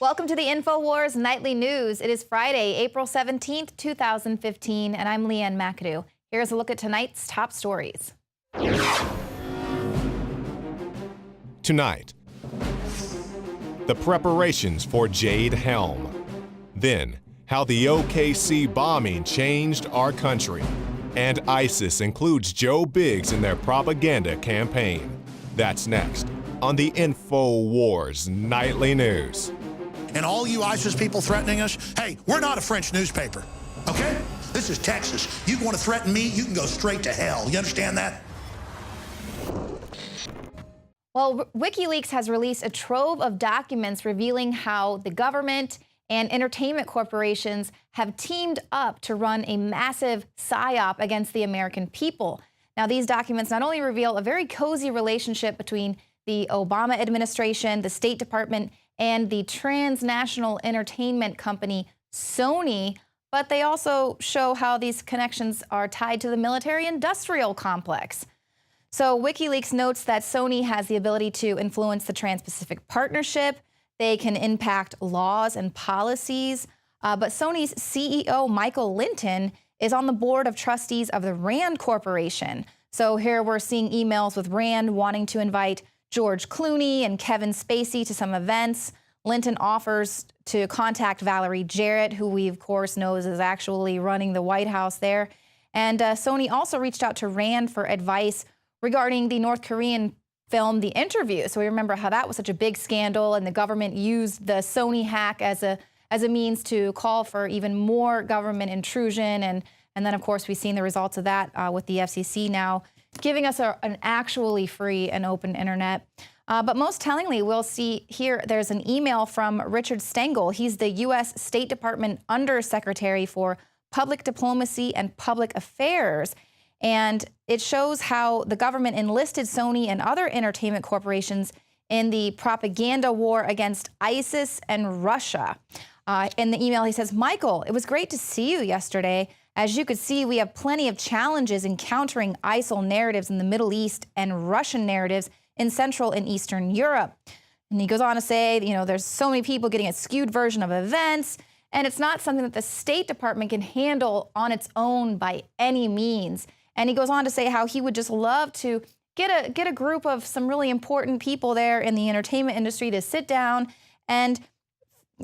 Welcome to the INFOWARS Nightly News. It is Friday, April 17th, 2015, and I'm Leanne McAdoo. Here's a look at tonight's top stories. Tonight, the preparations for Jade Helm. Then, how the OKC bombing changed our country. And ISIS includes Joe Biggs in their propaganda campaign. That's next on the INFOWARS Nightly News. And all you ISIS people threatening us, hey, we're not a French newspaper, okay? This is Texas. You want to threaten me, you can go straight to hell. You understand that? Well, WikiLeaks has released a trove of documents revealing how the government and entertainment corporations have teamed up to run a massive psyop against the American people. Now, these documents not only reveal a very cozy relationship between the Obama administration, the State Department, and the transnational entertainment company Sony, but they also show how these connections are tied to the military-industrial complex. So WikiLeaks notes that Sony has the ability to influence the Trans-Pacific Partnership. They can impact laws and policies. But Sony's CEO, Michael Linton, is on the board of trustees of the Rand Corporation. So here we're seeing emails with Rand wanting to invite George Clooney and Kevin Spacey to some events. Linton offers to contact Valerie Jarrett, who we, of course, knows is actually running the White House there. And Sony also reached out to Rand for advice regarding the North Korean film The Interview. So we remember how that was such a big scandal, and the government used the Sony hack as a means to call for even more government intrusion. And then, of course, we've seen the results of that with the FCC now giving us an actually free and open internet. But most tellingly, we'll see here, there's an email from Richard Stengel. He's the U.S. State Department Undersecretary for Public Diplomacy and Public Affairs. And it shows how the government enlisted Sony and other entertainment corporations in the propaganda war against ISIS and Russia. In the email, he says, "Michael, it was great to see you yesterday. As you could see, we have plenty of challenges in countering ISIL narratives in the Middle East and Russian narratives in Central and Eastern Europe." And he goes on to say, you know, there's so many people getting a skewed version of events, and it's not something that the State Department can handle on its own by any means. And he goes on to say how he would just love to get a group of some really important people there in the entertainment industry to sit down and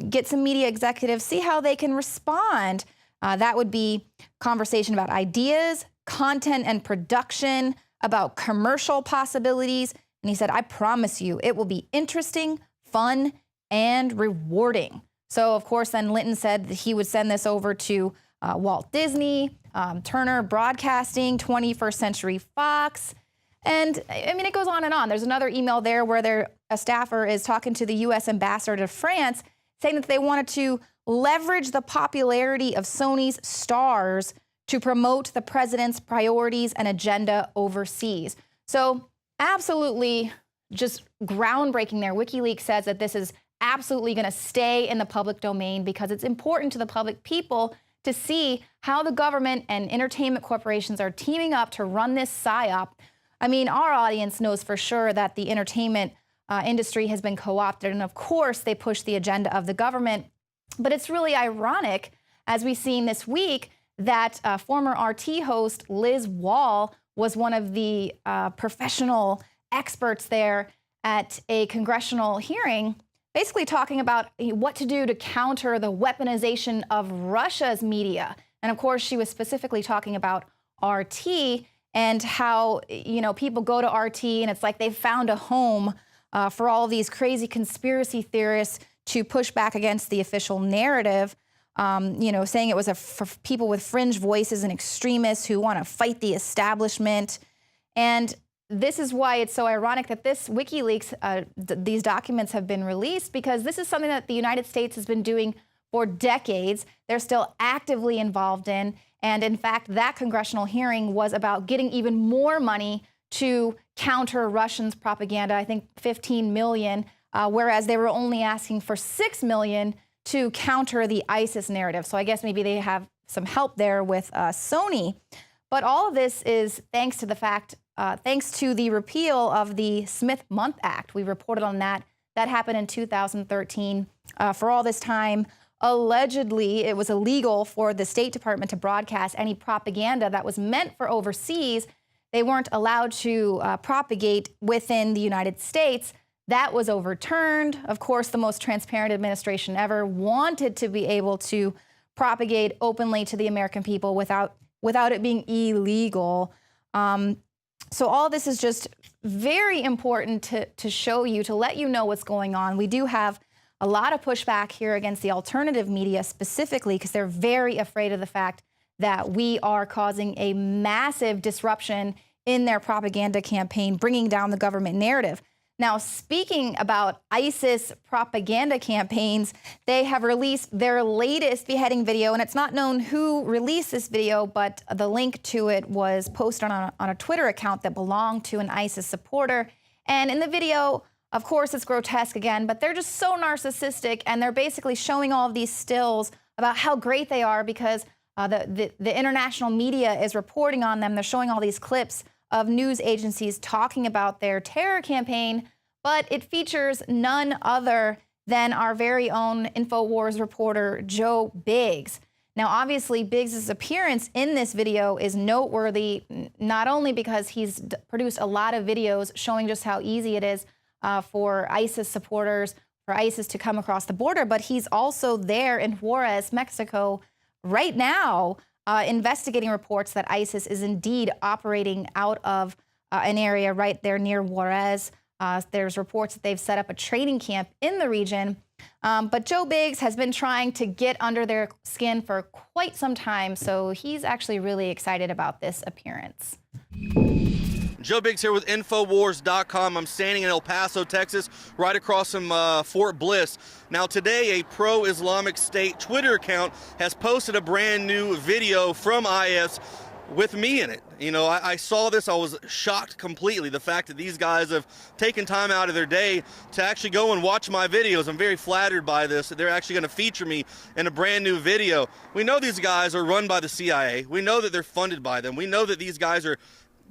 get some media executives, see how they can respond. That would be conversation about ideas, content and production, about commercial possibilities. And he said, "I promise you, it will be interesting, fun, and rewarding." So, of course, then Linton said that he would send this over to Walt Disney, Turner Broadcasting, 21st Century Fox. And, I mean, it goes on and on. There's another email there where a staffer is talking to the U.S. ambassador to France, saying that they wanted to leverage the popularity of Sony's stars to promote the president's priorities and agenda overseas. So absolutely just groundbreaking there. WikiLeaks says that this is absolutely going to stay in the public domain because it's important to the public people to see how the government and entertainment corporations are teaming up to run this psyop. I mean, our audience knows for sure that the entertainment industry has been co-opted, and of course they push the agenda of the government. But it's really ironic, as we've seen this week, that former RT host Liz Wall was one of the professional experts there at a congressional hearing, basically talking about what to do to counter the weaponization of Russia's media. And of course, she was specifically talking about RT and how, you know, people go to RT and it's like they've found a home for all of these crazy conspiracy theorists to push back against the official narrative, you know, saying it was for people with fringe voices and extremists who want to fight the establishment. And this is why it's so ironic that this WikiLeaks, these documents have been released, because this is something that the United States has been doing for decades. They're still actively involved in. And in fact, that congressional hearing was about getting even more money to counter Russians' propaganda, I think 15 million, whereas they were only asking for 6 million to counter the ISIS narrative. So I guess maybe they have some help there with Sony. But all of this is thanks to the fact, thanks to the repeal of the Smith-Month Act. We reported on that. That happened in 2013. for all this time. Allegedly, it was illegal for the State Department to broadcast any propaganda that was meant for overseas. They weren't allowed to propagate within the United States. That was overturned. Of course, the most transparent administration ever wanted to be able to propagate openly to the American people without it being illegal. So all this is just very important to show you, to let you know what's going on. We do have a lot of pushback here against the alternative media specifically because they're very afraid of the fact that we are causing a massive disruption in their propaganda campaign, bringing down the government narrative. Now, speaking about ISIS propaganda campaigns, they have released their latest beheading video, and it's not known who released this video, but the link to it was posted on a Twitter account that belonged to an ISIS supporter. And in the video, of course, it's grotesque again, but they're just so narcissistic, and they're basically showing all of these stills about how great they are because the international media is reporting on them. They're showing all these clips of news agencies talking about their terror campaign, but it features none other than our very own INFOWARS reporter, Joe Biggs. Now, obviously, Biggs' appearance in this video is noteworthy, not only because he's produced a lot of videos showing just how easy it is for ISIS supporters, for ISIS to come across the border, but he's also there in Juarez, Mexico, right now, investigating reports that ISIS is indeed operating out of an area right there near Juarez. There's reports that they've set up a training camp in the region. But Joe Biggs has been trying to get under their skin for quite some time, so he's actually really excited about this appearance. Joe Biggs here with INFOWARS.com. I'm standing in El Paso, Texas, right across from Fort Bliss. Now today, a pro-Islamic State Twitter account has posted a brand new video from IS with me in it. You know, I saw this, I was shocked completely. The fact that these guys have taken time out of their day to actually go and watch my videos. I'm very flattered by this, that they're actually going to feature me in a brand new video. We know these guys are run by the CIA. We know that they're funded by them. We know that these guys are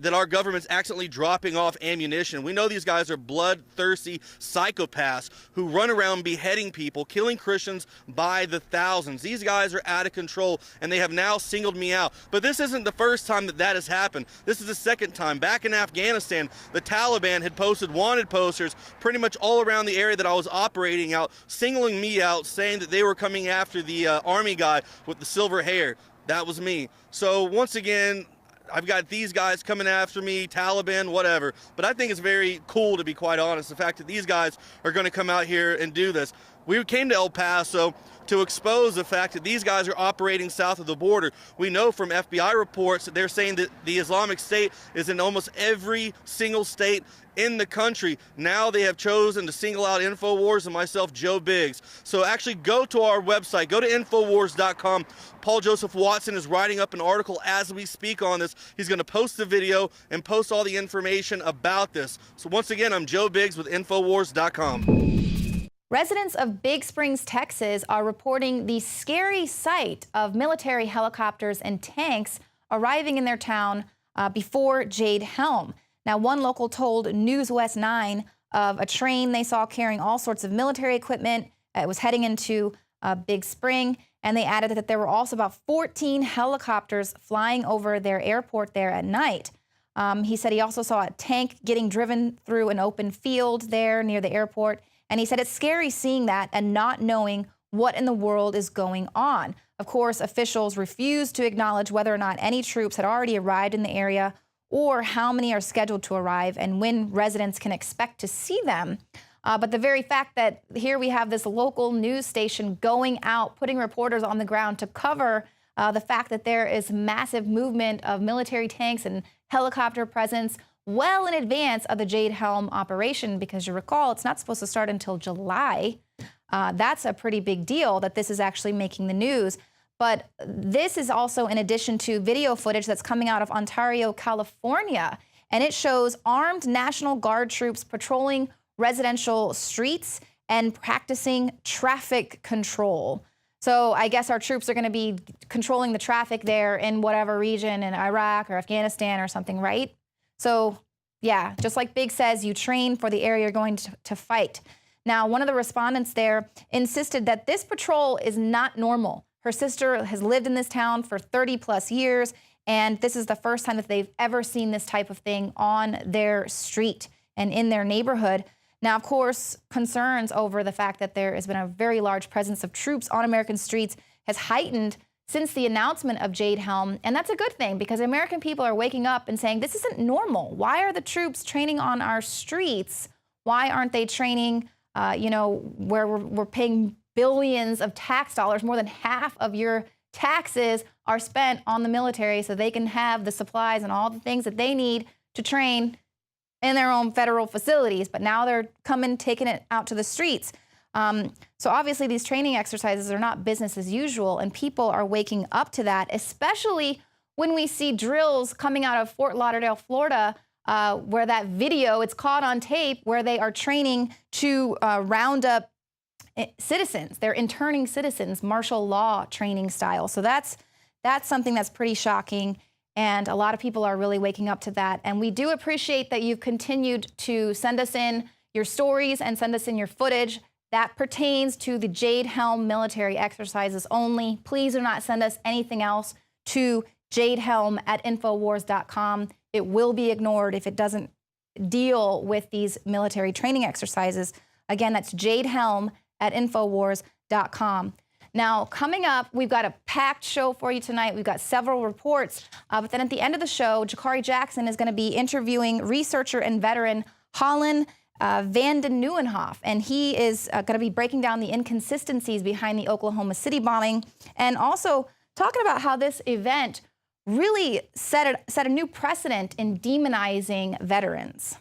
that our government's accidentally dropping off ammunition. We know these guys are bloodthirsty psychopaths who run around beheading people, killing Christians by the thousands. These guys are out of control, and they have now singled me out. But this isn't the first time that that has happened. This is the second time. Back in Afghanistan, the Taliban had posted wanted posters pretty much all around the area that I was operating out, singling me out, saying that they were coming after the army guy with the silver hair. That was me. So once again, I've got these guys coming after me, Taliban, whatever. But I think it's very cool, to be quite honest, the fact that these guys are going to come out here and do this. We came to El Paso to expose the fact that these guys are operating south of the border. We know from FBI reports that they're saying that the Islamic State is in almost every single state in the country. Now they have chosen to single out INFOWARS and myself, Joe Biggs. So actually go to our website, go to INFOWARS.com. Paul Joseph Watson is writing up an article as we speak on this. He's going to post the video and post all the information about this. So once again, I'm Joe Biggs with INFOWARS.com. Residents of Big Springs, Texas are reporting the scary sight of military helicopters and tanks arriving in their town before Jade Helm. Now, one local told News West 9 of a train they saw carrying all sorts of military equipment. It was heading into Big Spring, and they added that there were also about 14 helicopters flying over their airport there at night. He said he also saw a tank getting driven through an open field there near the airport. And he said it's scary seeing that and not knowing what in the world is going on. Of course, officials refused to acknowledge whether or not any troops had already arrived in the area or how many are scheduled to arrive and when residents can expect to see them. But the very fact that here we have this local news station going out, putting reporters on the ground to cover the fact that there is massive movement of military tanks and helicopter presence well in advance of the Jade Helm operation, because you recall it's not supposed to start until July. That's a pretty big deal that this is actually making the news. But this is also in addition to video footage that's coming out of Ontario, California, and it shows armed National Guard troops patrolling residential streets and practicing traffic control. So I guess our troops are going to be controlling the traffic there in whatever region in Iraq or Afghanistan or something, right? So, yeah, just like Big says, you train for the area you're going to fight. Now, one of the respondents there insisted that this patrol is not normal. Her sister has lived in this town for 30+ years, and this is the first time that they've ever seen this type of thing on their street and in their neighborhood. Now, of course, concerns over the fact that there has been a very large presence of troops on American streets has heightened since the announcement of Jade Helm. And that's a good thing, because American people are waking up and saying, this isn't normal. Why are the troops training on our streets? Why aren't they training, where we're paying billions of tax dollars? More than half of your taxes are spent on the military so they can have the supplies and all the things that they need to train in their own federal facilities. But now they're taking it out to the streets. So obviously these training exercises are not business as usual, and people are waking up to that, especially when we see drills coming out of Fort Lauderdale, Florida, where that video, it's caught on tape, where they are training to round up citizens. They're interning citizens, martial law training style. So that's something that's pretty shocking, and a lot of people are really waking up to that. And we do appreciate that you've continued to send us in your stories and send us in your footage that pertains to the Jade Helm military exercises only. Please do not send us anything else to jadehelm@infowars.com. It will be ignored if it doesn't deal with these military training exercises. Again, that's jadehelm@infowars.com. Now, coming up, we've got a packed show for you tonight. We've got several reports. But then at the end of the show, Jakari Jackson is going to be interviewing researcher and veteran Holland Van den Nieuwenhof, and he is going to be breaking down the inconsistencies behind the Oklahoma City bombing, and also talking about how this event really set a new precedent in demonizing veterans.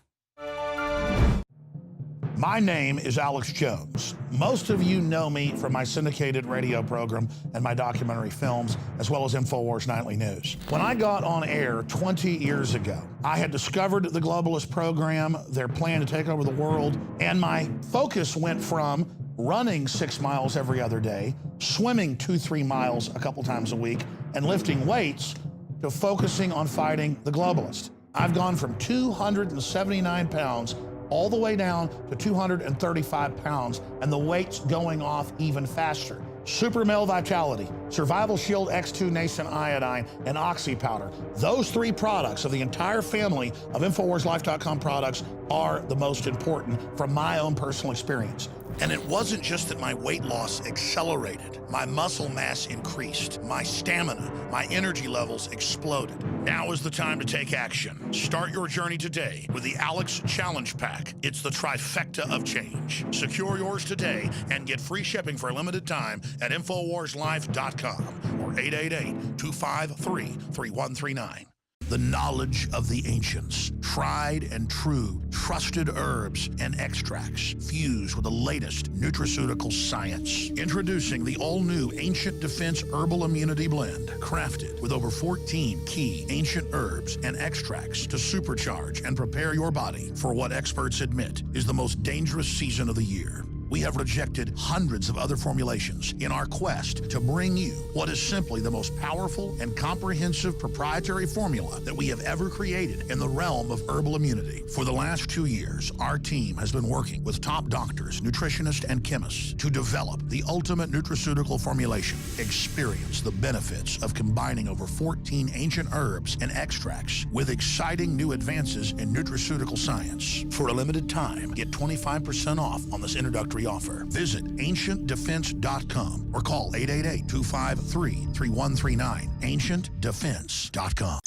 My name is Alex Jones. Most of you know me from my syndicated radio program and my documentary films, as well as INFOWARS Nightly News. When I got on air 20 years ago, I had discovered the globalist program, their plan to take over the world, and my focus went from running 6 miles every other day, swimming 2-3 miles a couple times a week, and lifting weights, to focusing on fighting the globalist. I've gone from 279 pounds all the way down to 235 pounds, and the weight's going off even faster. Super Male Vitality, Survival Shield X2 Nascent Iodine, and Oxy Powder. Those 3 products of the entire family of InfoWarsLife.com products are the most important from my own personal experience. And it wasn't just that my weight loss accelerated. My muscle mass increased. My stamina, my energy levels exploded. Now is the time to take action. Start your journey today with the Alex Challenge Pack. It's the trifecta of change. Secure yours today and get free shipping for a limited time at InfoWarsLife.com or 888-253-3139. The knowledge of the ancients, tried and true, trusted herbs and extracts fused with the latest nutraceutical science. Introducing the all-new Ancient Defense Herbal Immunity Blend, crafted with over 14 key ancient herbs and extracts to supercharge and prepare your body for what experts admit is the most dangerous season of the year. We have rejected hundreds of other formulations in our quest to bring you what is simply the most powerful and comprehensive proprietary formula that we have ever created in the realm of herbal immunity. For the last 2 years, our team has been working with top doctors, nutritionists, and chemists to develop the ultimate nutraceutical formulation. Experience the benefits of combining over 14 ancient herbs and extracts with exciting new advances in nutraceutical science. For a limited time, get 25% off on this introductory offer. Visit ancientdefense.com or call 888-253-3139. ancientdefense.com.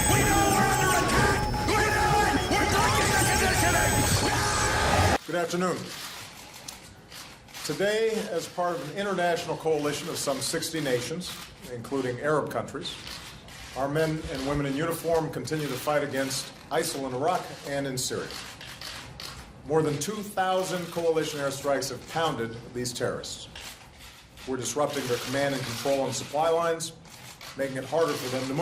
We know we're under attack! We know it! We're breaking the conditioning! Good afternoon. Today, as part of an international coalition of some 60 nations, including Arab countries, our men and women in uniform continue to fight against ISIL in Iraq and in Syria. More than 2,000 coalition airstrikes have pounded these terrorists. We're disrupting their command and control on supply lines, making it harder for them to move.